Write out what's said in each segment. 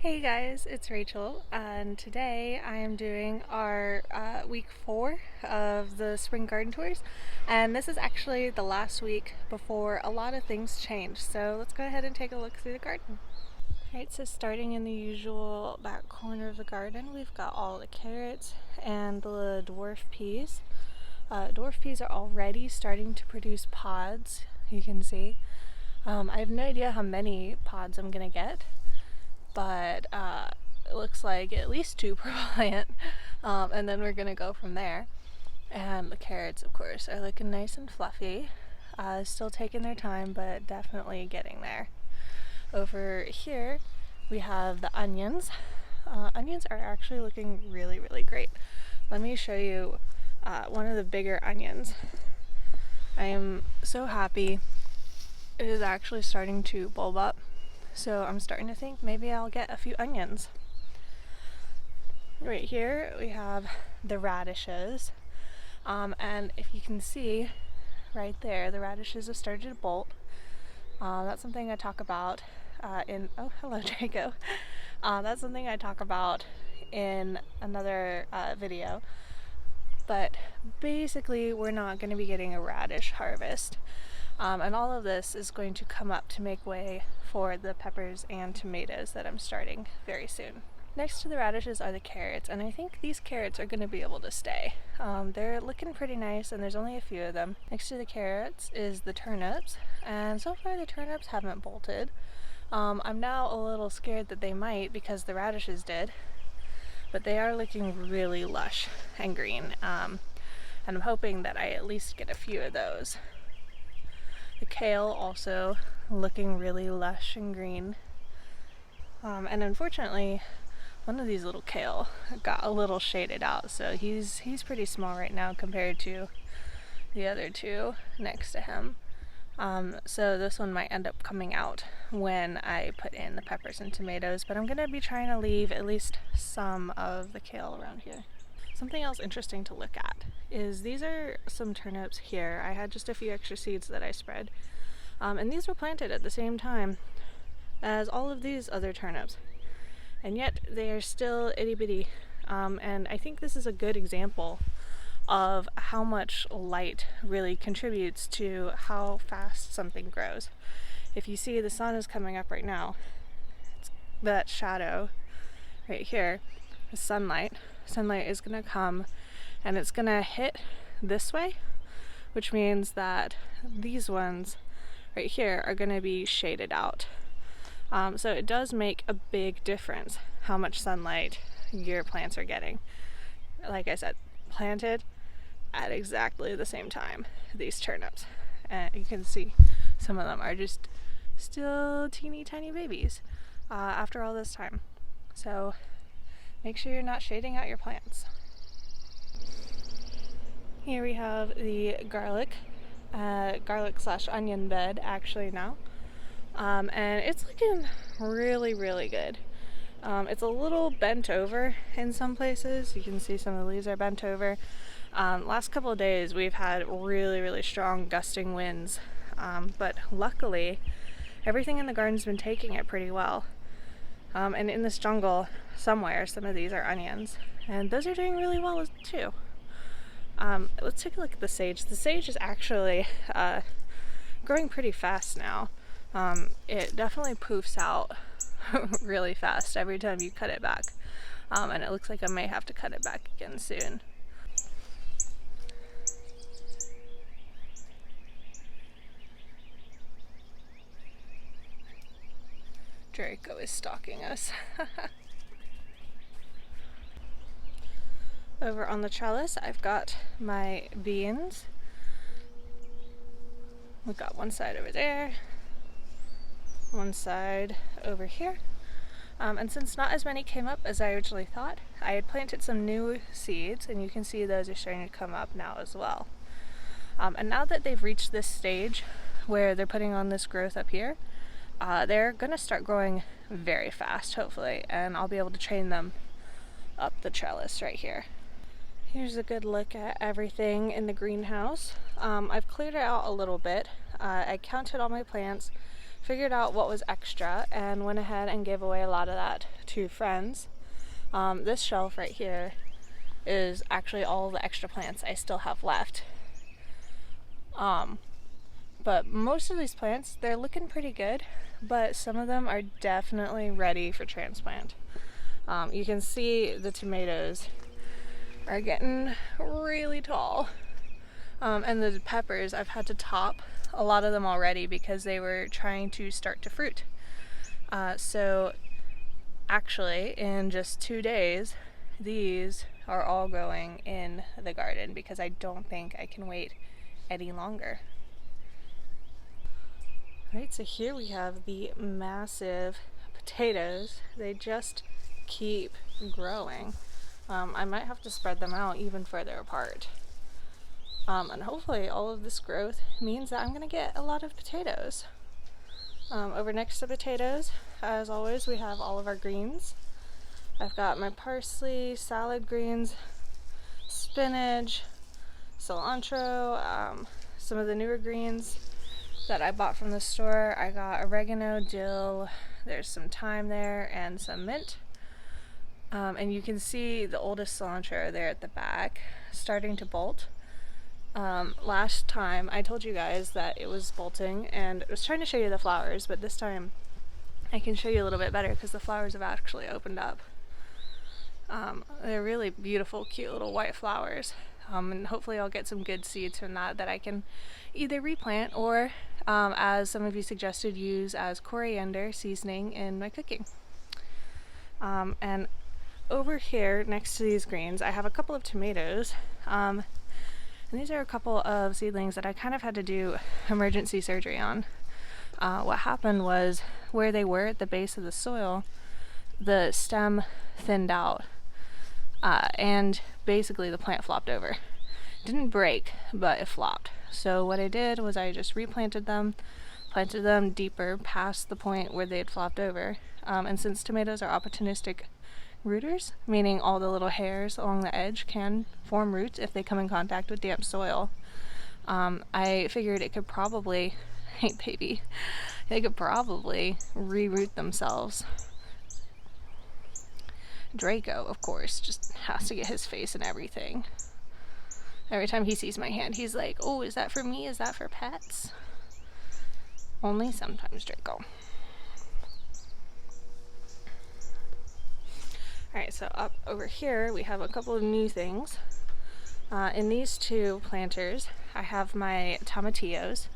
Hey guys, it's Rachel, and today I am doing our week 4 of the spring garden tours, and this is actually the last week before a lot of things change, so let's go ahead and take a look through the garden. Alright, so starting in the usual back corner of the garden, we've got all the carrots and the dwarf peas. Dwarf peas are already starting to produce pods, you can see. I have no idea how many pods I'm going to get, but it looks like at least 2 per plant, and then we're gonna go from there. And the carrots, of course, are looking nice and fluffy, still taking their time, but definitely getting there. Over here we have the onions. Onions are actually looking really great. Let me show you one of the bigger onions. I am so happy. It is actually starting to bulb up. So I'm starting to think maybe I'll get a few onions. Right here we have the radishes. And if you can see right there, the radishes have started to bolt. That's something I talk about oh, hello Draco. That's something I talk about in another video. But basically we're not going to be getting a radish harvest. And all of this is going to come up to make way for the peppers and tomatoes that I'm starting very soon. Next to the radishes are the carrots, and I think these carrots are going to be able to stay. They're looking pretty nice, and there's only a few of them. Next to the carrots is the turnips, and so far the turnips haven't bolted. I'm now a little scared that they might because the radishes did, but they are looking really lush and green, and I'm hoping that I at least get a few of those. The kale also looking really lush and green. And unfortunately, one of these little kale got a little shaded out, so he's pretty small right now compared to the other two next to him. So this one might end up coming out when I put in the peppers and tomatoes, but I'm going to be trying to leave at least some of the kale around here. Something else interesting to look at is these are some turnips here. I had just a few extra seeds that I spread. And these were planted at the same time as all of these other turnips. And yet they are still itty bitty. And I think this is a good example of how much light really contributes to how fast something grows. If you see, the sun is coming up right now. It's that shadow right here, the sunlight is going to come and it's going to hit this way, which means that these ones right here are going to be shaded out. So it does make a big difference how much sunlight your plants are getting. Like I said, planted at exactly the same time, these turnips. And you can see some of them are just still teeny tiny babies after all this time. So make sure you're not shading out your plants. Here we have the garlic slash onion bed actually now. And it's looking really good. It's a little bent over in some places. You can see some of the leaves are bent over. Last couple of days we've had really strong gusting winds, but luckily everything in the garden's been taking it pretty well. And in this jungle somewhere, some of these are onions, and those are doing really well too. Let's take a look at the sage. The sage is actually growing pretty fast now. It definitely poofs out really fast every time you cut it back, and it looks like I may have to cut it back again soon. Draco is stalking us. Over on the trellis, I've got my beans. We've got one side over there, one side over here. And since not as many came up as I originally thought, I had planted some new seeds, and you can see those are starting to come up now as well. And now that they've reached this stage where they're putting on this growth up here, they're going to start growing very fast, hopefully, and I'll be able to train them up the trellis right here. Here's a good look at everything in the greenhouse. I've cleared it out a little bit. I counted all my plants, figured out what was extra, and went ahead and gave away a lot of that two friends. This shelf right here is actually all the extra plants I still have left. But most of these plants, they're looking pretty good, but some of them are definitely ready for transplant. You can see the tomatoes are getting really tall. And the peppers, I've had to top a lot of them already because they were trying to start to fruit. So actually, in just 2 days, these are all going in the garden because I don't think I can wait any longer. Alright, so here we have the massive potatoes. They just keep growing. I might have to spread them out even further apart. And hopefully all of this growth means that I'm going to get a lot of potatoes. Over next to potatoes, as always, we have all of our greens. I've got my parsley, salad greens, spinach, cilantro, some of the newer greens that I bought from the store. I got oregano, dill, there's some thyme there, and some mint. And you can see the oldest cilantro there at the back starting to bolt. Last time I told you guys that it was bolting, and I was trying to show you the flowers, but this time I can show you a little bit better because the flowers have actually opened up. They're really beautiful, cute little white flowers, and hopefully I'll get some good seeds from that I can either replant or, as some of you suggested, use as coriander seasoning in my cooking. And over here next to these greens I have a couple of tomatoes. And these are a couple of seedlings that I kind of had to do emergency surgery on. What happened was where they were at the base of the soil, the stem thinned out, and basically the plant flopped over. Didn't break, but it flopped. So what I did was I just replanted them, planted them deeper past the point where they had flopped over. And since tomatoes are opportunistic rooters, meaning all the little hairs along the edge can form roots if they come in contact with damp soil, I figured it could probably, hey baby, they could probably reroot themselves. Draco, of course, just has to get his face in everything. Every time he sees my hand, he's like, oh, is that for me? Is that for pets? Only sometimes, Draco. Alright, so up over here we have a couple of new things. In these two planters, I have my tomatillos.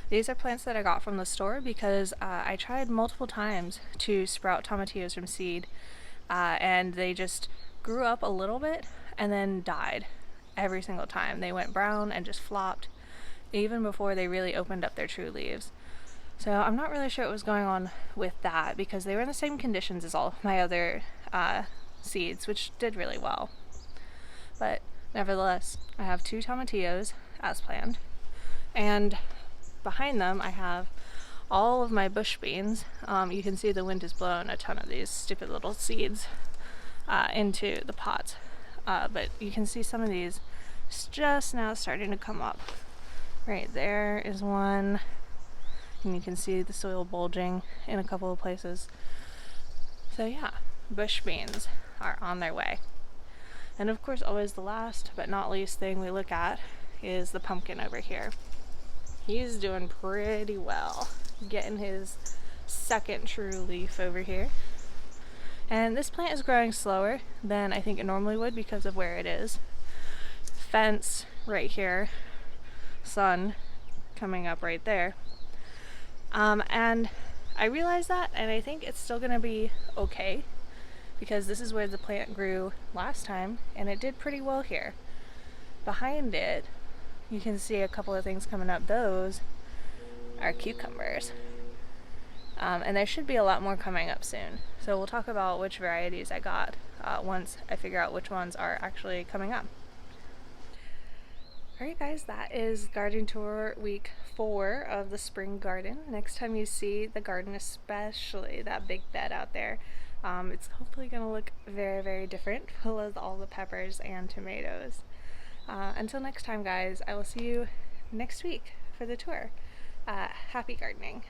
These are plants that I got from the store because I tried multiple times to sprout tomatillos from seed, and they just grew up a little bit and then died every single time. They went brown and just flopped even before they really opened up their true leaves. So I'm not really sure what was going on with that because they were in the same conditions as all of my other seeds, which did really well. But nevertheless, I have two tomatillos as planned, and behind them I have all of my bush beans. You can see the wind has blown a ton of these stupid little seeds into the pots, but you can see some of these just now starting to come up. Right there is one, and you can see the soil bulging in a couple of places. So yeah, bush beans are on their way. And of course, always the last but not least thing we look at is the pumpkin over here. He's doing pretty well, getting his second true leaf over here. And this plant is growing slower than I think it normally would because of where it is. Fence right here, sun coming up right there. And I realize that, and I think it's still gonna be okay because this is where the plant grew last time and it did pretty well here. Behind it, you can see a couple of things coming up. Those are cucumbers. And there should be a lot more coming up soon. So we'll talk about which varieties I got once I figure out which ones are actually coming up. Alright guys, that is garden tour week 4 of the spring garden. Next time you see the garden, especially that big bed out there, it's hopefully going to look very, very different, full of all the peppers and tomatoes. Until next time guys, I will see you next week for the tour. Happy gardening.